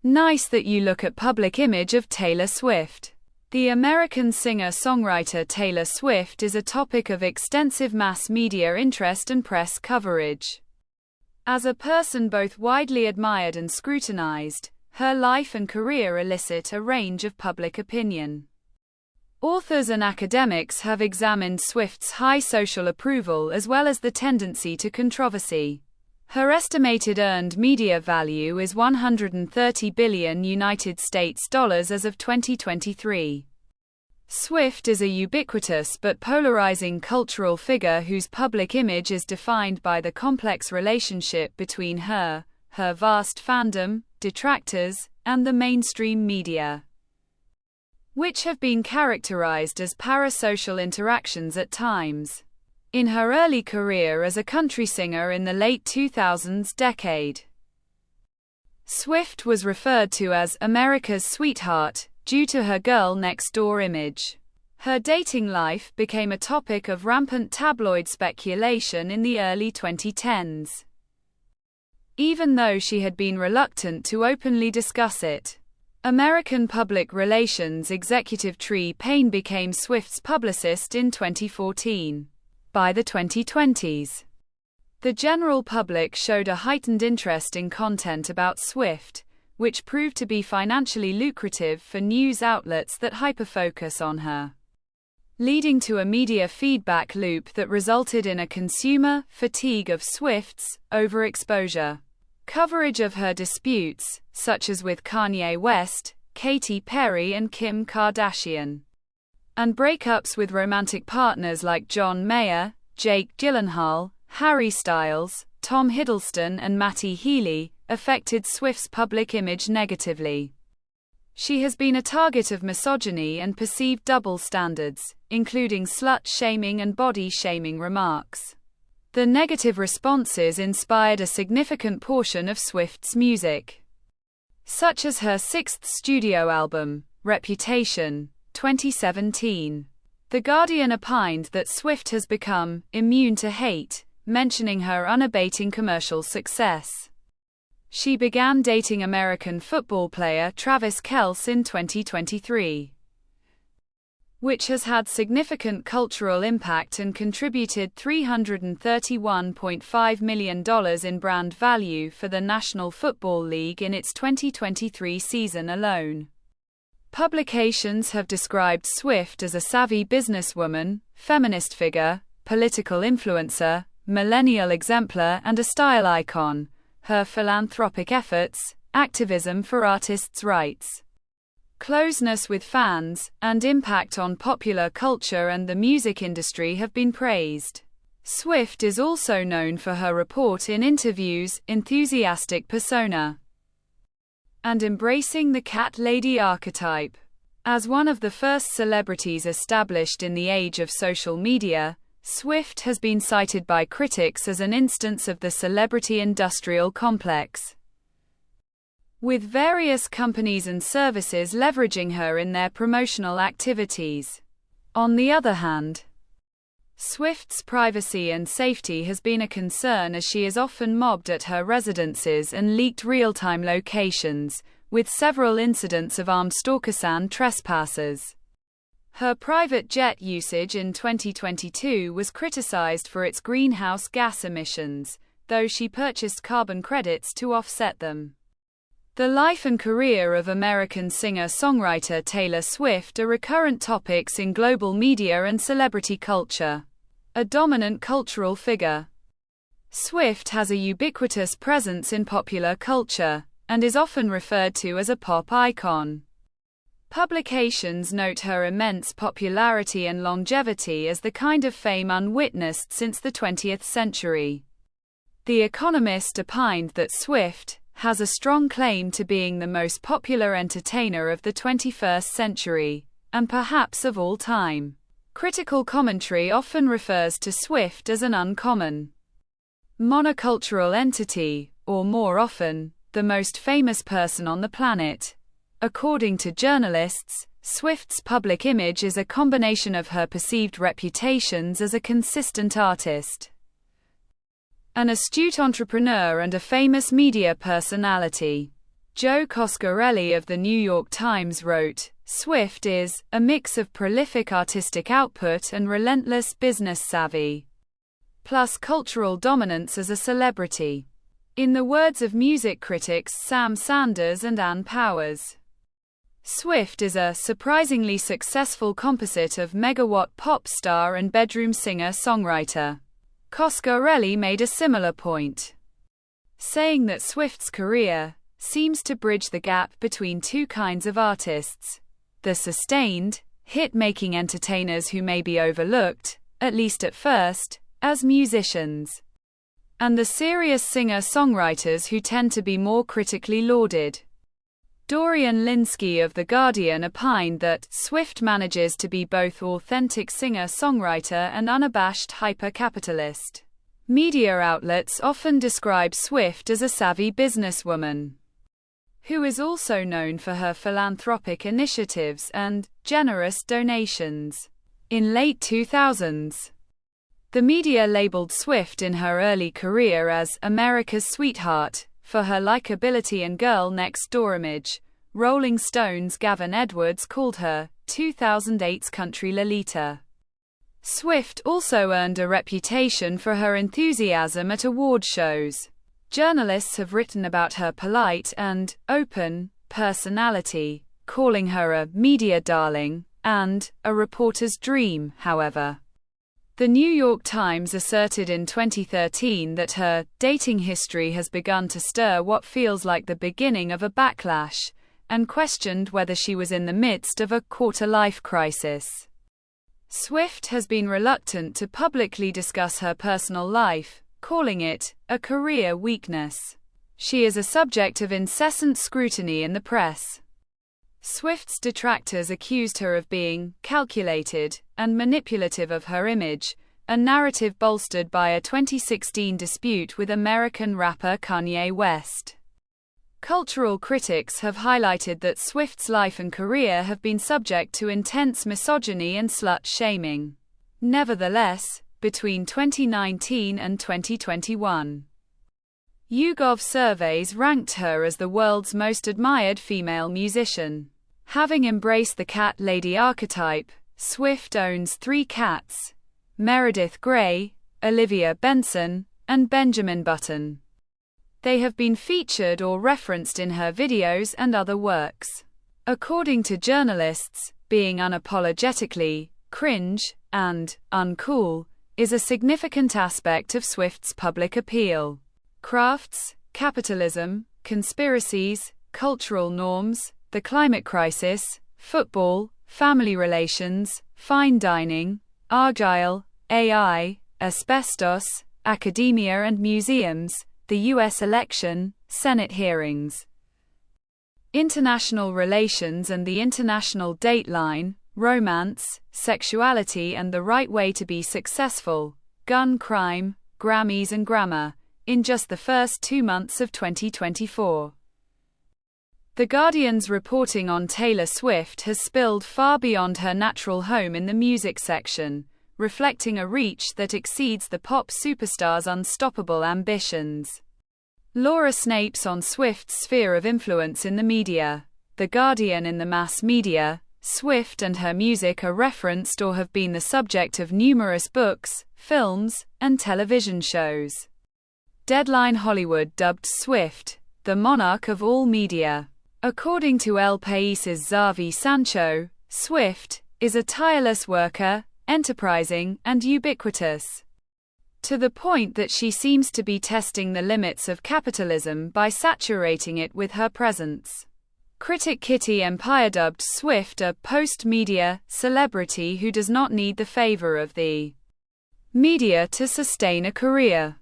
Nice that you look at public image of Taylor Swift. The American singer-songwriter Taylor Swift is a topic of extensive mass media interest and press coverage. As a person both widely admired and scrutinized, her life and career elicit a range of public opinion. Authors and academics have examined Swift's high social approval as well as the tendency to controversy. Her estimated earned media value is $130 billion as of 2023. Swift is a ubiquitous but polarizing cultural figure whose public image is defined by the complex relationship between her vast fandom, detractors, and the mainstream media, which have been characterized as parasocial interactions at times. In her early career as a country singer in the late 2000s decade, Swift was referred to as America's sweetheart due to her girl-next-door image. Her dating life became a topic of rampant tabloid speculation in the early 2010s, even though she had been reluctant to openly discuss it. American public relations executive Tree Payne became Swift's publicist in 2014. By the 2020s, the general public showed a heightened interest in content about Swift, which proved to be financially lucrative for news outlets that hyperfocus on her, leading to a media feedback loop that resulted in a consumer fatigue of Swift's overexposure. Coverage of her disputes, such as with Kanye West, Katy Perry and Kim Kardashian, and breakups with romantic partners like John Mayer, Jake Gyllenhaal, Harry Styles, Tom Hiddleston and Matty Healy, affected Swift's public image negatively. She has been a target of misogyny and perceived double standards, including slut-shaming and body-shaming remarks. The negative responses inspired a significant portion of Swift's music, such as her sixth studio album, Reputation, 2017. The Guardian opined that Swift has become immune to hate, mentioning her unabating commercial success. She began dating American football player Travis Kelce in 2023, which has had significant cultural impact and contributed $331.5 million in brand value for the National Football League in its 2023 season alone. Publications have described Swift as a savvy businesswoman, feminist figure, political influencer, millennial exemplar and a style icon. Her philanthropic efforts, activism for artists' rights, closeness with fans, and impact on popular culture and the music industry have been praised. Swift is also known for her report in interviews, enthusiastic persona, and embracing the cat lady archetype. As one of the first celebrities established in the age of social media, Swift has been cited by critics as an instance of the celebrity industrial complex, with various companies and services leveraging her in their promotional activities. On the other hand, Swift's privacy and safety has been a concern as she is often mobbed at her residences and leaked real-time locations, with several incidents of armed stalker trespassers. Her private jet usage in 2022 was criticized for its greenhouse gas emissions, though she purchased carbon credits to offset them. The life and career of American singer-songwriter Taylor Swift are recurrent topics in global media and celebrity culture. A dominant cultural figure, Swift has a ubiquitous presence in popular culture, and is often referred to as a pop icon. Publications note her immense popularity and longevity as the kind of fame unwitnessed since the 20th century. The Economist opined that Swift has a strong claim to being the most popular entertainer of the 21st century, and perhaps of all time. Critical commentary often refers to Swift as an uncommon, monocultural entity, or more often, the most famous person on the planet. According to journalists, Swift's public image is a combination of her perceived reputations as a consistent artist, an astute entrepreneur and a famous media personality. Joe Coscarelli of the New York Times wrote, "Swift is a mix of prolific artistic output and relentless business savvy, plus cultural dominance as a celebrity." In the words of music critics Sam Sanders and Ann Powers, Swift is a surprisingly successful composite of megawatt pop star and bedroom singer-songwriter. Coscarelli made a similar point, saying that Swift's career seems to bridge the gap between two kinds of artists: the sustained, hit-making entertainers who may be overlooked, at least at first, as musicians, and the serious singer-songwriters who tend to be more critically lauded. Dorian Lynskey of The Guardian opined that Swift manages to be both authentic singer-songwriter and unabashed hyper-capitalist. Media outlets often describe Swift as a savvy businesswoman who is also known for her philanthropic initiatives and generous donations. In late 2000s, the media labeled Swift in her early career as America's sweetheart for her likability and girl next door image. Rolling Stone's Gavin Edwards called her 2008's country Lolita. Swift also earned a reputation for her enthusiasm at award shows. Journalists have written about her polite and open personality, calling her a media darling and a reporter's dream. However, The New York Times asserted in 2013 that her dating history has begun to stir what feels like the beginning of a backlash, and questioned whether she was in the midst of a quarter-life crisis. Swift has been reluctant to publicly discuss her personal life, calling it a career weakness. She is a subject of incessant scrutiny in the press. Swift's detractors accused her of being calculated and manipulative of her image, a narrative bolstered by a 2016 dispute with American rapper Kanye West. Cultural critics have highlighted that Swift's life and career have been subject to intense misogyny and slut-shaming. Nevertheless, between 2019 and 2021, YouGov surveys ranked her as the world's most admired female musician. Having embraced the cat lady archetype, Swift owns 3 cats: Meredith Grey, Olivia Benson, and Benjamin Button. They have been featured or referenced in her videos and other works. According to journalists, being unapologetically cringe and uncool is a significant aspect of Swift's public appeal. Crafts, capitalism, conspiracies, cultural norms, the climate crisis, football, family relations, fine dining, Argyle, AI, asbestos, academia and museums, the U.S. election, Senate hearings, international relations and the international dateline, romance, sexuality and the right way to be successful, gun crime, Grammys and grammar, in just the first 2 months of 2024. The Guardian's reporting on Taylor Swift has spilled far beyond her natural home in the music section, reflecting a reach that exceeds the pop superstar's unstoppable ambitions. Laura Snapes on Swift's sphere of influence in the media. The Guardian: in the mass media, Swift and her music are referenced or have been the subject of numerous books, films, and television shows. Deadline: Hollywood dubbed Swift the monarch of all media. According to El País's Xavi Sancho, Swift is a tireless worker, enterprising, and ubiquitous, to the point that she seems to be testing the limits of capitalism by saturating it with her presence. Critic Kitty Empire dubbed Swift a post-media celebrity who does not need the favor of the media to sustain a career.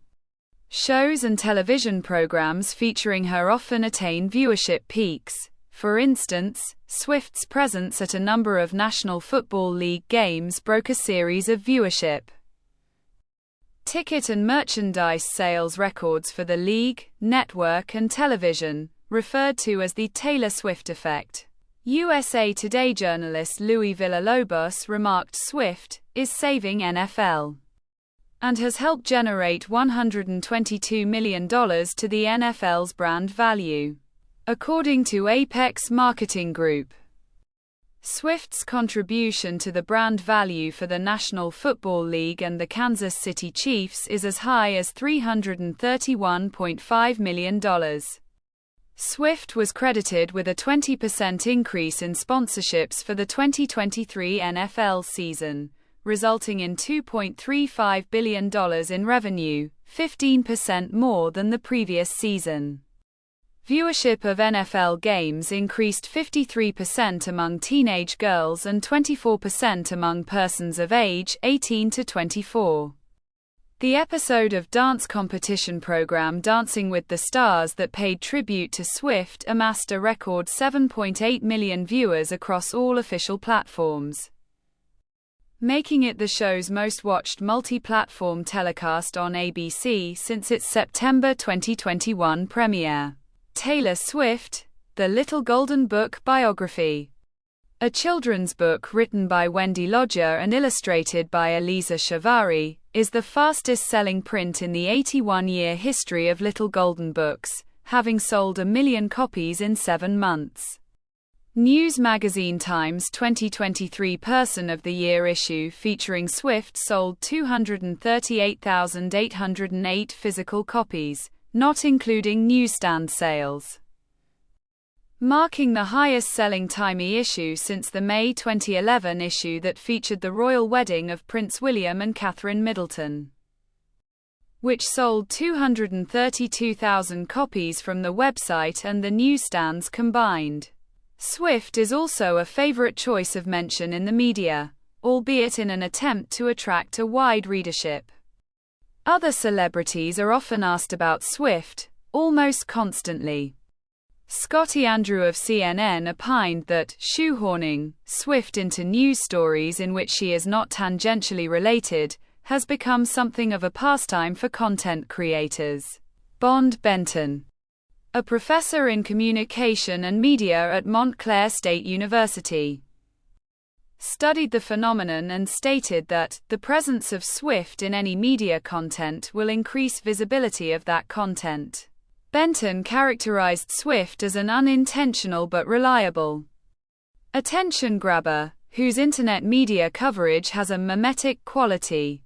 Shows and television programs featuring her often attain viewership peaks. For instance, Swift's presence at a number of National Football League games broke a series of viewership, ticket and merchandise sales records for the league, network and television, referred to as the Taylor Swift effect. USA Today journalist Luis Villalobos remarked Swift is saving NFL and has helped generate $122 million to the NFL's brand value. according to Apex Marketing Group. Swift's contribution to the brand value for the National Football League and the Kansas City Chiefs is as high as $331.5 million. Swift was credited with a 20% increase in sponsorships for the 2023 NFL season, resulting in $2.35 billion in revenue, 15% more than the previous season. Viewership of NFL games increased 53% among teenage girls and 24% among persons of age 18 to 24. The episode of dance competition program Dancing with the Stars that paid tribute to Swift amassed a record 7.8 million viewers across all official platforms, making it the show's most watched multi-platform telecast on ABC since its September 2021 premiere. Taylor Swift, The Little Golden Book biography. A children's book written by Wendy Lodger and illustrated by Eliza Shavari, is the fastest-selling print in the 81-year history of Little Golden Books, having sold 1 million copies in 7 months. News magazine Time's 2023 Person of the Year issue featuring Swift sold 238,808 physical copies, not including newsstand sales, marking the highest-selling Time issue since the May 2011 issue that featured the royal wedding of Prince William and Catherine Middleton, which sold 232,000 copies from the website and the newsstands combined. Swift is also a favorite choice of mention in the media, albeit in an attempt to attract a wide readership. Other celebrities are often asked about Swift, almost constantly. Scotty Andrew of CNN opined that shoehorning Swift into news stories in which she is not tangentially related has become something of a pastime for content creators. Bond Benton, a professor in communication and media at Montclair State University, studied the phenomenon and stated that the presence of Swift in any media content will increase visibility of that content. Benton characterized Swift as an unintentional but reliable attention grabber, whose internet media coverage has a mimetic quality,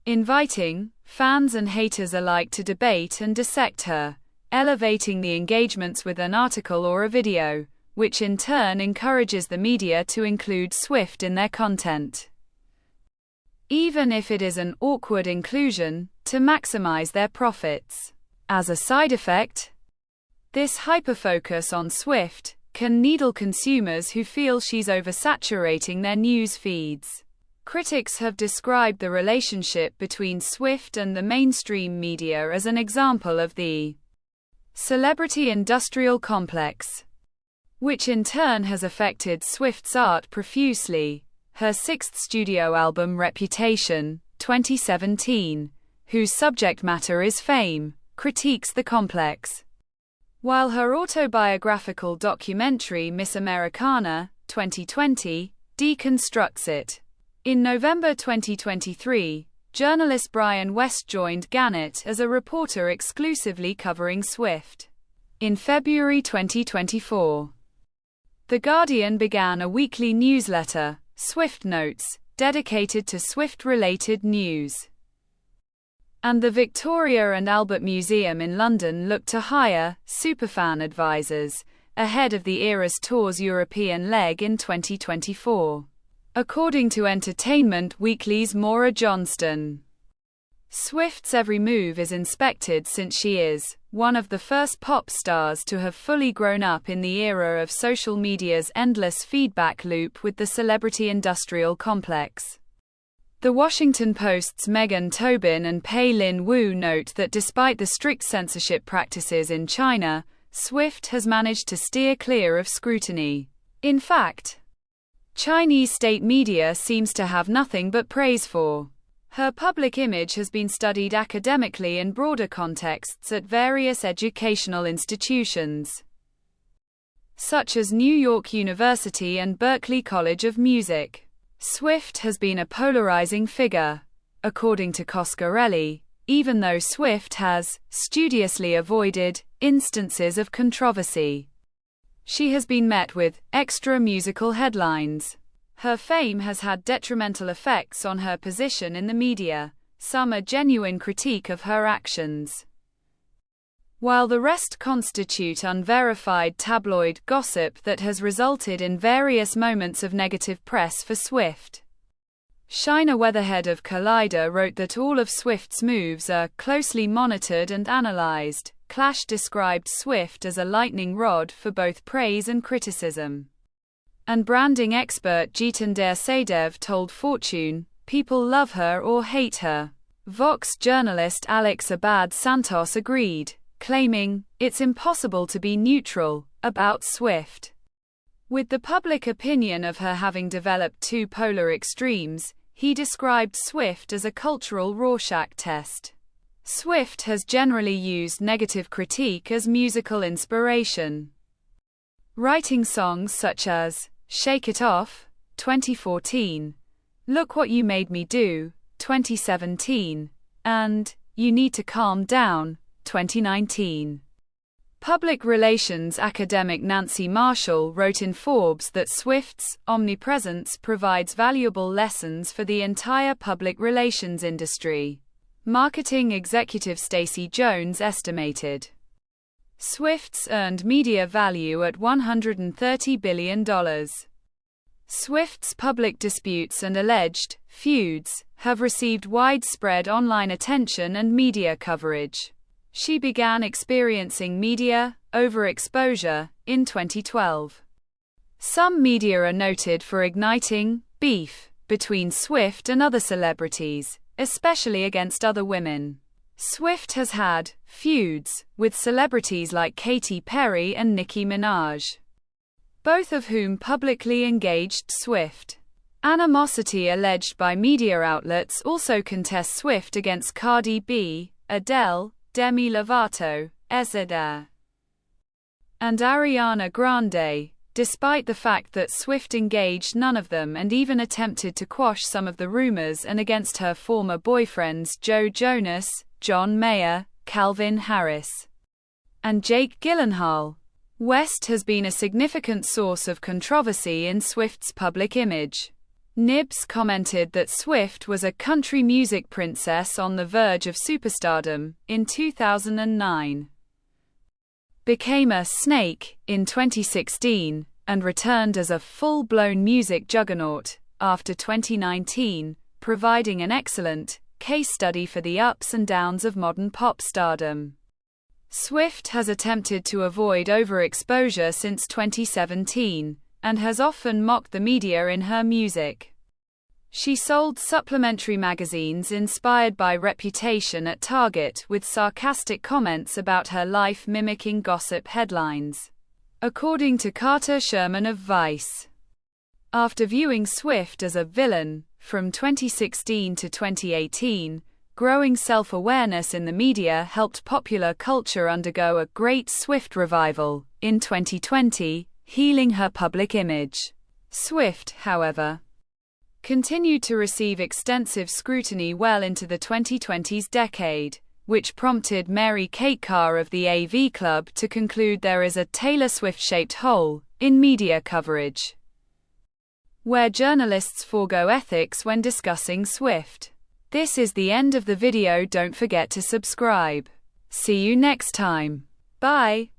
inviting fans and haters alike to debate and dissect her, elevating the engagements with an article or a video, which in turn encourages the media to include Swift in their content, even if it is an awkward inclusion, to maximize their profits. As a side effect, this hyperfocus on Swift can needle consumers who feel she's oversaturating their news feeds. Critics have described the relationship between Swift and the mainstream media as an example of the celebrity industrial complex, which in turn has affected Swift's art profusely. Her 6th studio album Reputation, 2017, whose subject matter is fame, critiques the complex, while her autobiographical documentary Miss Americana, 2020, deconstructs it. In November 2023, journalist Brian West joined Gannett as a reporter exclusively covering Swift. In February 2024, The Guardian began a weekly newsletter, Swift Notes, dedicated to Swift-related news. And the Victoria and Albert Museum in London looked to hire superfan advisors ahead of the Eras Tour's European leg in 2024. According to Entertainment Weekly's Maura Johnston, Swift's every move is inspected since she is one of the first pop stars to have fully grown up in the era of social media's endless feedback loop with the celebrity industrial complex. The Washington Post's Megan Tobin and Pei Lin Wu note that despite the strict censorship practices in China, Swift has managed to steer clear of scrutiny. In fact, Chinese state media seems to have nothing but praise for her public image. Has been studied academically in broader contexts at various educational institutions, such as New York University and Berklee College of Music. Swift has been a polarizing figure. According to Coscarelli, even though Swift has studiously avoided instances of controversy. She has been met with extra-musical headlines. Her fame has had detrimental effects on her position in the media, some a genuine critique of her actions, while the rest constitute unverified tabloid gossip that has resulted in various moments of negative press for Swift. Shina Weatherhead of Collider wrote that all of Swift's moves are closely monitored and analyzed. Clash described Swift as a lightning rod for both praise and criticism. And branding expert Jitendra Sadev told Fortune, "People love her or hate her." Vox journalist Alex Abad Santos agreed, claiming, "It's impossible to be neutral about Swift." With the public opinion of her having developed two polar extremes, he described Swift as a cultural Rorschach test. Swift has generally used negative critique as musical inspiration, writing songs such as "Shake It Off" (2014), "Look What You Made Me Do" (2017), and "You Need to Calm Down" (2019). Public relations academic Nancy Marshall wrote in Forbes that Swift's omnipresence provides valuable lessons for the entire public relations industry. Marketing executive Stacey Jones estimated Swift's earned media value at $130 billion. Swift's public disputes and alleged feuds have received widespread online attention and media coverage. She began experiencing media overexposure in 2012. Some media are noted for igniting beef between Swift and other celebrities, especially against other women. Swift has had feuds with celebrities like Katy Perry and Nicki Minaj, both of whom publicly engaged Swift. Animosity alleged by media outlets also contests Swift against Cardi B, Adele, Demi Lovato, Ezra, and Ariana Grande, despite the fact that Swift engaged none of them and even attempted to quash some of the rumors and against her former boyfriends Joe Jonas, John Mayer, Calvin Harris, and Jake Gyllenhaal. West has been a significant source of controversy in Swift's public image. Nibs commented that Swift was a country music princess on the verge of superstardom in 2009, became a snake in 2016, and returned as a full-blown music juggernaut after 2019, providing an excellent case study for the ups and downs of modern pop stardom. Swift has attempted to avoid overexposure since 2017, and has often mocked the media in her music. She sold supplementary magazines inspired by Reputation at Target with sarcastic comments about her life mimicking gossip headlines, according to Carter Sherman of Vice. After viewing Swift as a villain from 2016 to 2018, growing self-awareness in the media helped popular culture undergo a great Swift revival in 2020, healing her public image. Swift, however, continued to receive extensive scrutiny well into the 2020s decade, which prompted Mary-Kate Carr of the AV Club to conclude there is a Taylor Swift-shaped hole in media coverage, where journalists forego ethics when discussing Swift. This is the end of the video. Don't forget to subscribe. See you next time. Bye.